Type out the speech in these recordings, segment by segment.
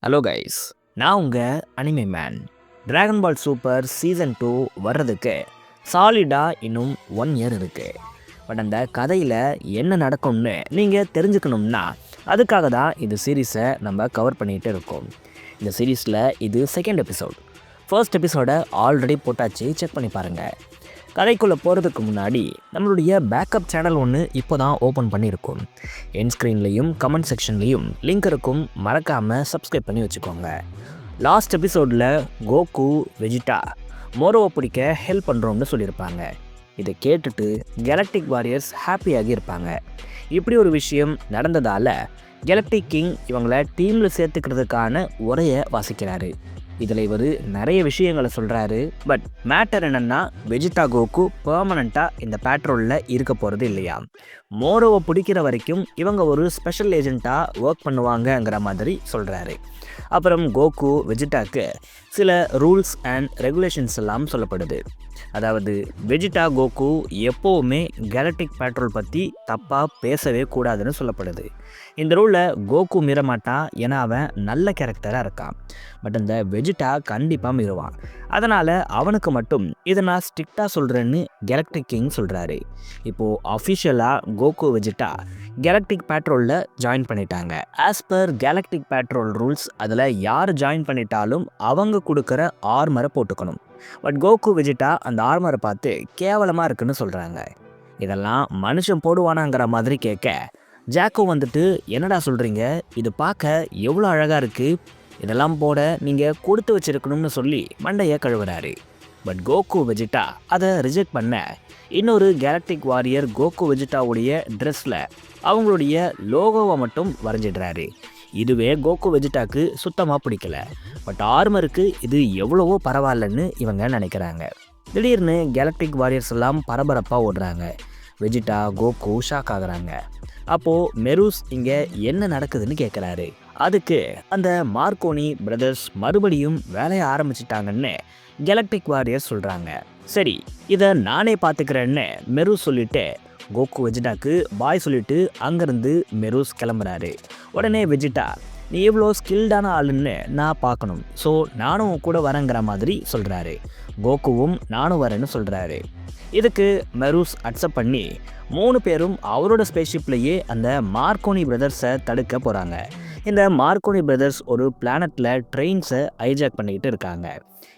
Hello guys, நான் உங்கள் anime man. Dragon பால் super season 2 வர்றதுக்கு சாலிடாக இன்னும் 1 இயர் இருக்குது. பட் அந்த கதையில் என்ன நடக்கும்னு நீங்கள் தெரிஞ்சுக்கணும்னா அதுக்காக தான் இந்த சீரீஸை நம்ம கவர் பண்ணிகிட்டு இருக்கோம். இந்த சீரீஸில் இது செகண்ட் எபிசோட். ஃபர்ஸ்ட் எபிசோடை ஆல்ரெடி போட்டாச்சு, செக் பண்ணி பாருங்கள். கதைக்குள்ளே போகிறதுக்கு முன்னாடி நம்மளுடைய பேக்கப் சேனல் ஒன்று இப்போ தான் ஓப்பன் பண்ணியிருக்கோம். என் ஸ்க்ரீன்லேயும் கமெண்ட் செக்ஷன்லேயும் லிங்க் இருக்கும், மறக்காமல் சப்ஸ்கிரைப் பண்ணி வச்சுக்கோங்க. லாஸ்ட் எபிசோடில் கோகு வெஜிட்டா மோரோவை பிடிக்க ஹெல்ப் பண்ணுறோம்னு சொல்லியிருப்பாங்க. இதை கேட்டுட்டு கேலக்டிக் வாரியர்ஸ் ஹாப்பியாகி இருப்பாங்க. இப்படி ஒரு விஷயம் நடந்ததால் கேலக்டிக் கிங் இவங்களை டீமில் சேர்த்துக்கிறதுக்கான உரையை வாசிக்கிறாரு. இதில் இவர் நிறைய விஷயங்களை சொல்கிறாரு. பட் மேட்டர் என்னென்னா, வெஜிட்டா கோகு பெர்மனண்ட்டாக இந்த பேட்ரோலில் இருக்க போகிறது இல்லையா. மோரோவை பிடிக்கிற வரைக்கும் இவங்க ஒரு ஸ்பெஷல் ஏஜெண்ட்டாக ஒர்க் பண்ணுவாங்கங்கிற மாதிரி சொல்கிறாரு. அப்புறம் கோகு வெஜிட்டாக்கு சில ரூல்ஸ் அண்ட் ரெகுலேஷன்ஸ் எல்லாம் சொல்லப்படுது. அதாவது வெஜிட்டா கோகு எப்போவுமே கேலக்டிக் பேட்ரோல் பற்றி தப்பாக பேசவே கூடாதுன்னு சொல்லப்படுது. இந்த ரூலில் கோகு மீறமாட்டான், ஏன்னா அவன் நல்ல கேரக்டராக இருக்கான். பட் அந்த வெஜிட்டா கண்டிப்பாக மீறுவான். அதனால் அவனுக்கு மட்டும் இதை நான் ஸ்ட்ரிக்டாக சொல்கிறேன்னு கேலக்டிக் கிங் சொல்கிறாரு. இப்போது அஃபிஷியலாக கோகு வெஜிட்டா கேலக்டிக் பேட்ரோலில் ஜாயின் பண்ணிட்டாங்க. As per galactic patrol rules அதில் யார் ஜாயின் பண்ணிட்டாலும் அவங்க கொடுக்குற ஆர்மரை போட்டுக்கணும். பட் கோகு வெஜிட்டா அந்த ஆர்மரை பார்த்து கேவலமாக இருக்குன்னு சொல்கிறாங்க. இதெல்லாம் மனுஷன் போடுவானாங்கிற மாதிரி கேட்க ஜாக்கோ வந்துட்டு, என்னடா சொல்கிறீங்க, இது பார்க்க எவ்வளோ அழகாக இருக்குது, இதெல்லாம் போட நீங்கள் கொடுத்து வச்சிருக்கணும்னு சொல்லி மண்டையை கழுவுறாரு. பட் கோகு வெஜிட்டா அதை ரிஜெக்ட் பண்ண இன்னொரு கேலக்டிக் வாரியர் கோகு வெஜிட்டாவுடைய ட்ரெஸ்ஸில் அவங்களுடைய லோகோவை மட்டும் வரைஞ்சிடுறாரு. இதுவே கோகு வெஜிட்டாக்கு சுத்தமாக பிடிக்கல. பட் ஆர்மருக்கு இது எவ்வளவோ பரவாயில்லன்னு இவங்க நினைக்கிறாங்க. திடீர்னு கேலக்டிக் வாரியர்ஸ் எல்லாம் பரபரப்பாக ஓடுறாங்க. வெஜிட்டா கோகு ஷாக் ஆகுறாங்க. அப்போது மெரூஸ் இங்கே என்ன நடக்குதுன்னு கேட்குறாரு. அதுக்கு அந்த மார்க்கோனி பிரதர்ஸ் மறுபடியும் வேலையை ஆரம்பிச்சிட்டாங்கன்னு கேலக்டிக் வாரியர்ஸ் சொல்கிறாங்க. சரி, இதை நானே பார்த்துக்கிறேன்னு மெரூஸ் சொல்லிட்டு கோகு வெஜிட்டாக்கு பாய் சொல்லிட்டு அங்கேருந்து மெரூஸ் கிளம்புறாரு. உடனே வெஜிட்டா, நீ இவ்வளோ ஸ்கில்டான ஆளுன்னு நான் பார்க்கணும், ஸோ நானும் கூட வரேங்கிற மாதிரி சொல்கிறாரு. கோகுவும் நானும் வரேன்னு சொல்கிறாரு. இதுக்கு மெரூஸ் அக்செப்ட் பண்ணி 3 பேரும் அவரோட ஸ்பேஸ்ஷிப்லேயே அந்த மார்க்கோனி பிரதர்ஸை தடுக்க போகிறாங்க. இந்த மார்க்கோனி பிரதர்ஸ் ஒரு பிளானட்டில் ட்ரெயின்ஸை ஹைஜாக் பண்ணிக்கிட்டு இருக்காங்க.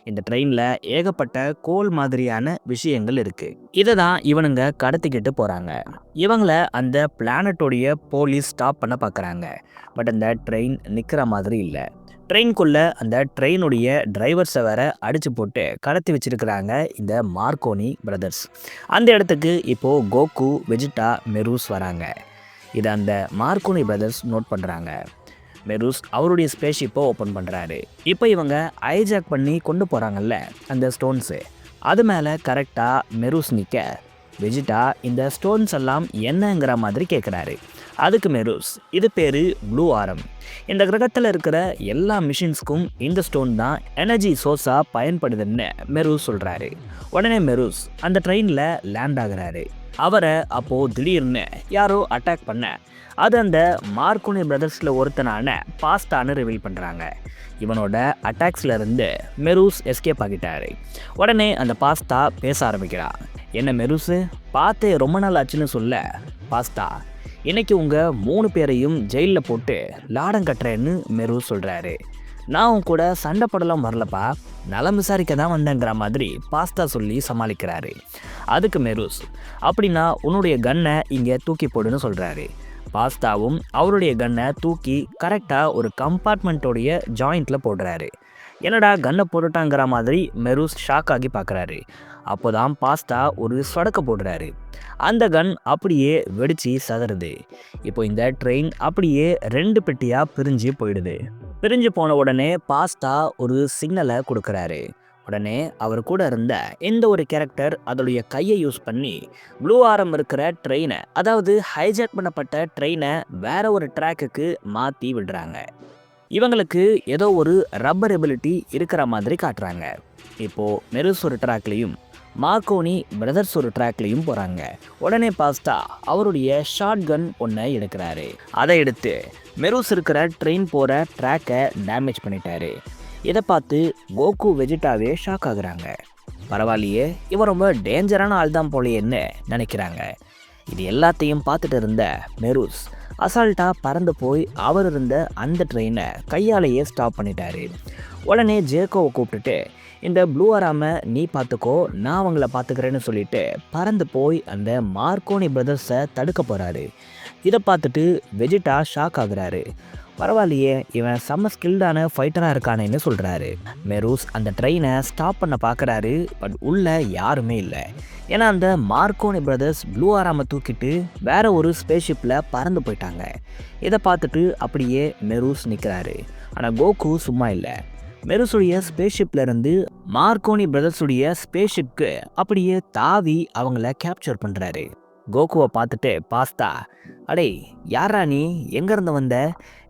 இந்த ட்ரெயினில் ஏகப்பட்ட கோல் மாதிரியான விஷயங்கள் இருக்குது. இதை தான் இவனுங்க கடத்திக்கிட்டு போகிறாங்க. இவங்களை அந்த பிளானட்டோடைய போலீஸ் ஸ்டாப் பண்ண பார்க்குறாங்க. பட் அந்த ட்ரெயின் நிற்கிற மாதிரி இல்லை. ட்ரெயின்குள்ளே அந்த ட்ரெயினுடைய டிரைவர்ஸை வேற அடித்து போட்டு கடத்தி வச்சிருக்கிறாங்க இந்த மார்க்கோனி பிரதர்ஸ். அந்த இடத்துக்கு இப்போது கோகு வெஜிட்டா மெரூஸ் வராங்க. இதை அந்த மார்க்கோனி பிரதர்ஸ் நோட் பண்ணுறாங்க. மெரூஸ் அவருடைய ஸ்பேஸ்ஷிப்பை ஓப்பன் பண்ணுறாரு. இப்போ இவங்க ஹைஜாக் பண்ணி கொண்டு போகிறாங்கல்ல அந்த ஸ்டோன்ஸு, அது மேலே கரெக்டாக மெரூஸ் நிற்க வெஜிட்டா இந்த ஸ்டோன்ஸ் எல்லாம் என்னங்கிற மாதிரி கேட்குறாரு. அதுக்கு மெரூஸ், இது பேர் ப்ளூ ஆரம். இந்த கிரகத்தில் இருக்கிற எல்லா மிஷின்ஸ்க்கும் இந்த ஸ்டோன் தான் எனர்ஜி சோர்ஸாக பயன்படுதுன்னு மெரூஸ் சொல்கிறாரு. உடனே மெரூஸ் அந்த ட்ரெயினில் லேண்ட் ஆகுறாரு. அவரை அப்போது திடீர்னு யாரோ அட்டாக் பண்ண அது அந்த மார்க்கோனி பிரதர்ஸில் ஒருத்தனான பாஸ்தான்னு ரிவீல் பண்ணுறாங்க. இவனோட அட்டாக்ஸ்லேருந்து மெரூஸ் எஸ்கேப் ஆகிட்டாரு. உடனே அந்த பாஸ்தா பேச ஆரம்பிக்கிறான். என்ன மெரூஸு, பார்த்தே ரொம்ப நாள் ஆச்சுன்னு சொல்ல, பாஸ்தா, இன்றைக்கி உங்கள் 3 பேரையும் ஜெயிலில் போட்டு லாடம் கட்டுறேன்னு மெரூஸ் சொல்கிறாரு. நான் உன் கூட சண்டை போடலாம் வரலப்பா, நலம் விசாரிக்க தான் வந்தேங்கிற மாதிரி பாஸ்தா சொல்லி சமாளிக்கிறாரு. அதுக்கு மெரூஸ், அப்படின்னா உன்னுடைய கன்னை இங்கே தூக்கி போடுன்னு சொல்கிறாரு. பாஸ்தாவும் அவருடைய கன்னை தூக்கி கரெக்டாக ஒரு கம்பார்ட்மெண்ட்டோடைய ஜாயிண்ட்டில் போடுறாரு. என்னடா கன்னை போட்டுட்டாங்கிற மாதிரி மெரூஸ் ஷாக் ஆகி பார்க்குறாரு. அப்போ தான் பாஸ்தா ஒரு சொடக்க போடுறாரு. அந்த கன் அப்படியே வெடித்து சதறுது. இப்போ இந்த ட்ரெயின் அப்படியே 2 பெட்டியாக பிரிஞ்சு போயிடுது. பிரிஞ்சு போன உடனே பாஸ்தா ஒரு சிக்னலை கொடுக்குறாரு. உடனே அவர் கூட இருந்த எந்த ஒரு கேரக்டர் அதோடைய கையை யூஸ் பண்ணி ப்ளூ ஆரம் இருக்கிற ட்ரெயினை, அதாவது ஹைஜாக் பண்ணப்பட்ட ட்ரெயினை வேற ஒரு ட்ராக்குக்கு மாற்றி விடுறாங்க. இவங்களுக்கு ஏதோ ஒரு ரப்பர் எபிலிட்டி இருக்கிற மாதிரி காட்டுறாங்க. இப்போது மெரூஸ் ஒரு ட்ராக்லேயும் மார்க்கோனி பிரதர்ஸ் ஒரு ட்ராக்லையும் போகிறாங்க. உடனே பாஸ்டா அவருடைய ஷார்ட் கன் ஒன்றை எடுக்கிறாரு. அதை எடுத்து மெரூஸ் இருக்கிற ட்ரெயின் போகிற ட்ராக்கை டேமேஜ் பண்ணிட்டாரு. இதை பார்த்து கோகு வெஜிடாவே ஷாக் ஆகுறாங்க. பரவாயில்லையே, இவன் ரொம்ப டேஞ்சரான ஆள் தான் போலேன்னு நினைக்கிறாங்க. இது எல்லாத்தையும் பார்த்துட்டு இருந்த மெரூஸ் அசால்ட்டாக பறந்து போய் அவர் இருந்த அந்த ட்ரெயினை கையாலேயே ஸ்டாப் பண்ணிட்டாரு. உடனே ஜேக்கோவை கூப்பிட்டுட்டு, இந்த ப்ளூ ஆராமை நீ பார்த்துக்கோ, நான் அவங்கள பார்த்துக்கிறேன்னு சொல்லிட்டு பறந்து போய் அந்த மார்க்கோனி பிரதர்ஸை தடுக்க போகிறாரு. இதை பார்த்துட்டு வெஜிடா ஷாக் ஆகுறாரு. பரவாயில்லையே, இவன் செம்ம ஸ்கில்டான ஃபைட்டராக இருக்கானேன்னு சொல்கிறாரு. மெரூஸ் அந்த ட்ரெயினை ஸ்டாப் பண்ண பார்க்குறாரு. பட் உள்ளே யாருமே இல்லை. ஏன்னா அந்த மார்க்கோனி பிரதர்ஸ் ப்ளூ ஆராமை தூக்கிட்டு வேற ஒரு ஸ்பேஸ்ஷிப்பில் பறந்து போயிட்டாங்க. இதை பார்த்துட்டு அப்படியே மெரூஸ் நிற்கிறாரு. ஆனால் கோகு சும்மா இல்லை. மெரூஸுடைய ஸ்பேஸ்ஷிப்பில் இருந்து மார்க்கோனி பிரதர்ஸுடைய ஸ்பேஸ்ஷிப்க்கு அப்படியே தாவி அவங்கள கேப்சர் பண்ணுறாரு. கோகுவை பார்த்துட்டு பாஸ்தா, அடே யாரா நீ, எங்கேருந்து வந்த,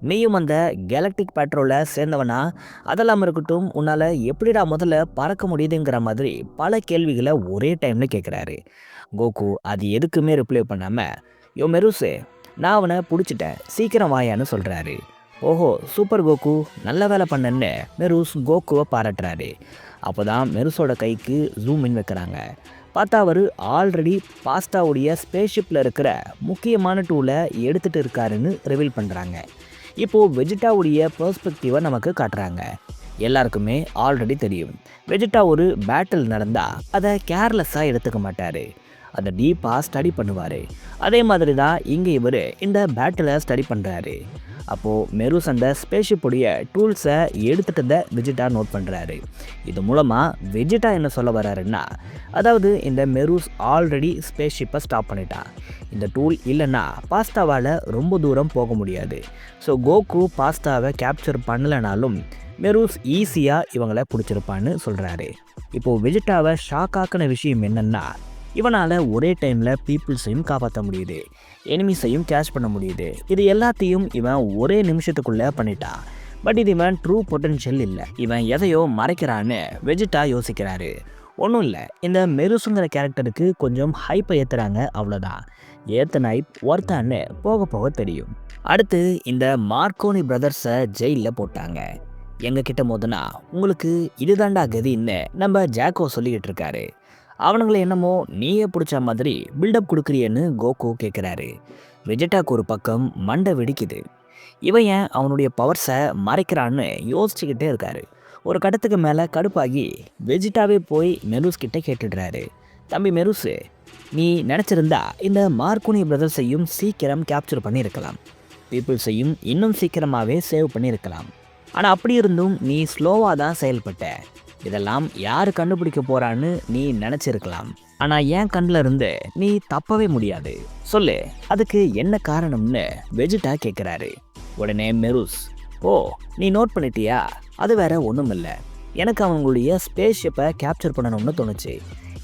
நீயும் அந்த கேலக்டிக் பேட்ரோலில் சேர்ந்தவனா, அதெல்லாம் இருக்கட்டும், உன்னால் எப்படிடா முதல்ல பறக்க முடியுதுங்கிற மாதிரி பல கேள்விகளை ஒரே டைமில் கேட்குறாரு. கோகு அது எதுக்குமே ரிப்ளை பண்ணாமல், யோ மெரூஸு, நான் அவனை பிடிச்சிட்டேன், சீக்கிரம் வாயான்னு சொல்கிறாரு. ஓஹோ சூப்பர் கோகு, நல்ல வேலை பண்ணன்னு மெரூஸ் கோகுவை பாராட்டுறாரு. அப்போ தான் மெரூஸோட கைக்கு ஜூம் இன் வைக்கிறாங்க. பார்த்தா அவர் ஆல்ரெடி பாஸ்டாவுடைய ஸ்பேஸ்ஷிப்பில் இருக்கிற முக்கியமான டூலை எடுத்துகிட்டு இருக்காருன்னு ரிவீல் பண்ணுறாங்க. இப்போது வெஜிடாவுடைய பெர்ஸ்பெக்டிவை நமக்கு காட்டுறாங்க. எல்லாருக்குமே ஆல்ரெடி தெரியும், வெஜிடா ஒரு பேட்டில் நடந்தால் அதை கேர்லெஸ்ஸாக எடுத்துக்க மாட்டார், அதை டீப்பாக ஸ்டடி பண்ணுவார். அதே மாதிரி தான் இங்கே இவர் இந்த பேட்டிலை ஸ்டடி பண்ணுறாரு. அப்போது மெரூஸ் அந்த ஸ்பேஸ்ஷிப்புடைய டூல்ஸை எடுத்துகிட்டதை வெஜிடா நோட் பண்ணுறாரு. இது மூலமாக வெஜிடா என்ன சொல்ல வர்றாருன்னா, அதாவது இந்த மெரூஸ் ஆல்ரெடி ஸ்பேஸ்ஷிப்பை ஸ்டாப் பண்ணிட்டான், இந்த டூல் இல்லைன்னா பாஸ்டாவால் ரொம்ப தூரம் போக முடியாது. ஸோ கோகு பாஸ்டாவை கேப்சர் பண்ணலைனாலும் மெரூஸ் ஈஸியாக இவங்களை பிடிச்சிருப்பான்னு சொல்கிறாரு. இப்போது வெஜிடாவை ஷாக் ஆக்கின விஷயம் என்னென்னா, இவனால் ஒரே டைமில் பீப்புள்ஸையும் காப்பாற்ற முடியுது, எனிமீஸையும் கேட்ச் பண்ண முடியுது. இது எல்லாத்தையும் இவன் ஒரே நிமிஷத்துக்குள்ளே பண்ணிட்டான். பட் இது இவன் ட்ரூ பொட்டன்ஷியல் இல்லை, இவன் எதையோ மறைக்கிறான்னு வெஜிடா யோசிக்கிறாரு. ஒன்றும் இல்லை, இந்த மெரூஸுங்கிற கேரக்டருக்கு கொஞ்சம் ஹைப்பை ஏற்றுறாங்க, அவ்வளோதான். ஏத்தன ஹைப் ஒர்த்தான்னு போக போக தெரியும். அடுத்து இந்த மார்க்கோனி பிரதர்ஸை ஜெயிலில் போட்டாங்க. எங்ககிட்ட மோதுனா உங்களுக்கு இதுதாண்டா கதின்னு நம்ம ஜாக்கோ சொல்லிக்கிட்டு இருக்காரு. அவனுங்களை என்னமோ நீயே பிடிச்ச மாதிரி பில்டப் கொடுக்குறியன்னு கோகு கேட்குறாரு. வெஜிடாக்கு ஒரு பக்கம் மண்டை வெடிக்குது. இவன் ஏன் அவனுடைய பவர்ஸை மறைக்கிறான்னு யோசிச்சுக்கிட்டே இருக்காரு. ஒரு கட்டத்துக்கு மேலே கடுப்பாகி வெஜிடாவே போய் மெரூஸ் கிட்டே கேட்டுடுறாரு. தம்பி மெரூஸு, நீ நினச்சிருந்தா இந்த மார்க்கோனி பிரதர்ஸையும் சீக்கிரம் கேப்சர் பண்ணியிருக்கலாம், பீப்புள்ஸையும் இன்னும் சீக்கிரமாகவே சேவ் பண்ணியிருக்கலாம். ஆனால் அப்படி இருந்தும் நீ ஸ்லோவாக தான் செயல்பட்ட. இதெல்லாம் யார் கண்டுபிடிக்க போகிறான்னு நீ நினச்சிருக்கலாம். ஆனால் என் கண்ணில் இருந்து நீ தப்பவே முடியாது, சொல்லு அதுக்கு என்ன காரணம்னு வெஜிடா கேட்குறாரு. உடனே மெரூஸ், ஓ நீ நோட் பண்ணிட்டியா, அது வேற ஒன்றும் இல்லை, எனக்கு அவங்களுடைய ஸ்பேஸ்ஷிப்பை கேப்சர் பண்ணணும்னு தோணுச்சு,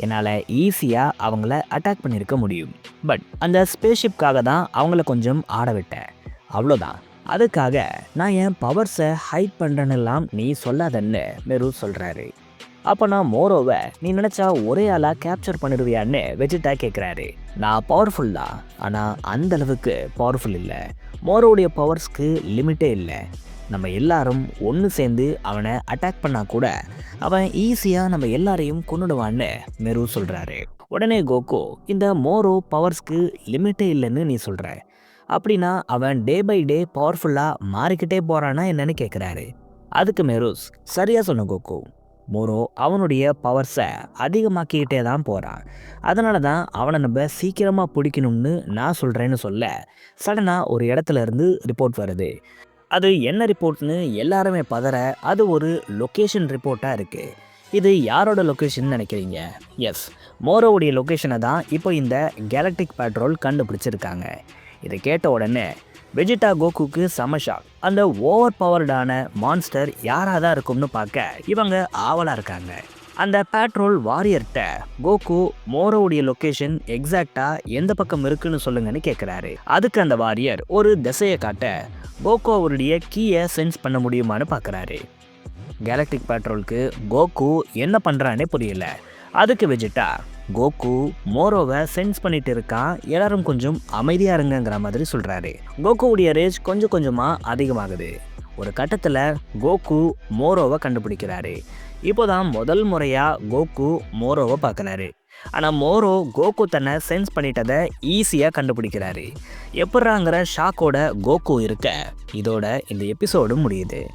என்னால் ஈஸியாக அவங்கள அட்டாக் பண்ணியிருக்க முடியும். பட் அந்த ஸ்பேஸ்ஷிப்காக தான் அவங்கள கொஞ்சம் ஆட விட்டேன், அவ்வளோதான். அதுக்காக நான் என் பவர்ஸை ஹைட் பண்ணுறேன்னெல்லாம் நீ சொல்லாதன்னு மெரூஸ் சொல்கிறாரு. அப்போ நான் மோரோவை நீ நினச்சா ஒரே ஆளாக கேப்சர் பண்ணிடுவியான்னு வெஜிடா கேட்குறாரு. நான் பவர்ஃபுல் தான், ஆனால் அந்தளவுக்கு பவர்ஃபுல் இல்லை, மோரோவுடைய பவர்ஸ்க்கு லிமிட்டே இல்லை. நம்ம எல்லாரும் ஒன்று சேர்ந்து அவனை அட்டாக் பண்ணால் கூட அவன் ஈஸியாக நம்ம எல்லாரையும் கொன்னுடுவான்னு மெரூஸ் சொல்கிறாரு. உடனே கோகு, இந்த மோரோ பவர்ஸ்க்கு லிமிட்டே இல்லைன்னு நீ சொல்கிற, அப்படின்னா அவன் டே பை டே பவர்ஃபுல்லாக மாறிக்கிட்டே போகிறானா என்னன்னு கேட்குறாரு. அதுக்கு மெரூஸ், சரியாக சொன்ன கோகு, மோரோ அவனுடைய பவர்ஸை அதிகமாக்கிக்கிட்டே தான் போகிறான், அதனால தான் அவனை நம்ம சீக்கிரமாக பிடிக்கணும்னு நான் சொல்கிறேன்னு சொல்ல, சடனாக ஒரு இடத்துல இருந்து ரிப்போர்ட் வருது. அது என்ன ரிப்போர்ட்னு எல்லாருமே பதற, அது ஒரு லொக்கேஷன் ரிப்போர்ட்டாக இருக்குது. இது யாரோட லொக்கேஷன் நினைக்கிறீங்க? எஸ், மோரோவுடைய லொக்கேஷனை தான் இப்போ இந்த கேலக்டிக் பேட்ரோல் கண்டுபிடிச்சிருக்காங்க. இதை கேட்ட உடனே வெஜிடா கோகுக்கு செம ஷாக். அந்த ஓவர் பவர்டான மான்ஸ்டர் யாராக தான் இருக்கும்னு பார்க்க இவங்க ஆவலாக இருக்காங்க. அந்த பேட்ரோல் வாரியர்கிட்ட கோகு மோரோவுடைய லொக்கேஷன் எக்ஸாக்டாக எந்த பக்கம் இருக்குன்னு சொல்லுங்கன்னு கேட்குறாரு. அதுக்கு அந்த வாரியர் ஒரு திசையை காட்ட கோகு அவருடைய கீயை சென்ஸ் பண்ண முடியுமான்னு பார்க்குறாரு. கேலக்டிக் பேட்ரோலுக்கு கோகு என்ன பண்ணுறானே புரியல. அதுக்கு வெஜிட்டா, கோகு மோரோவை சென்ஸ் பண்ணிட்டு இருக்கான், எல்லாரும் கொஞ்சம் அமைதியா இருங்கங்கிற மாதிரி சொல்றாரு. கோகுவுடைய ரேஜ் கொஞ்சம் கொஞ்சமா அதிகமாகுது. ஒரு கட்டத்தில் கோகு மோரோவை கண்டுபிடிக்கிறாரு. இப்போதான் முதல் முறையா கோகு மோரோவை பார்க்குறாரு. ஆனால் மோரோ கோகு தன்னை சென்ஸ் பண்ணிட்டதை ஈஸியாக கண்டுபிடிக்கிறாரு. எப்பட்றாங்கிற ஷாக்கோட கோகு இருக்க இதோட இந்த எபிசோடு முடியுது.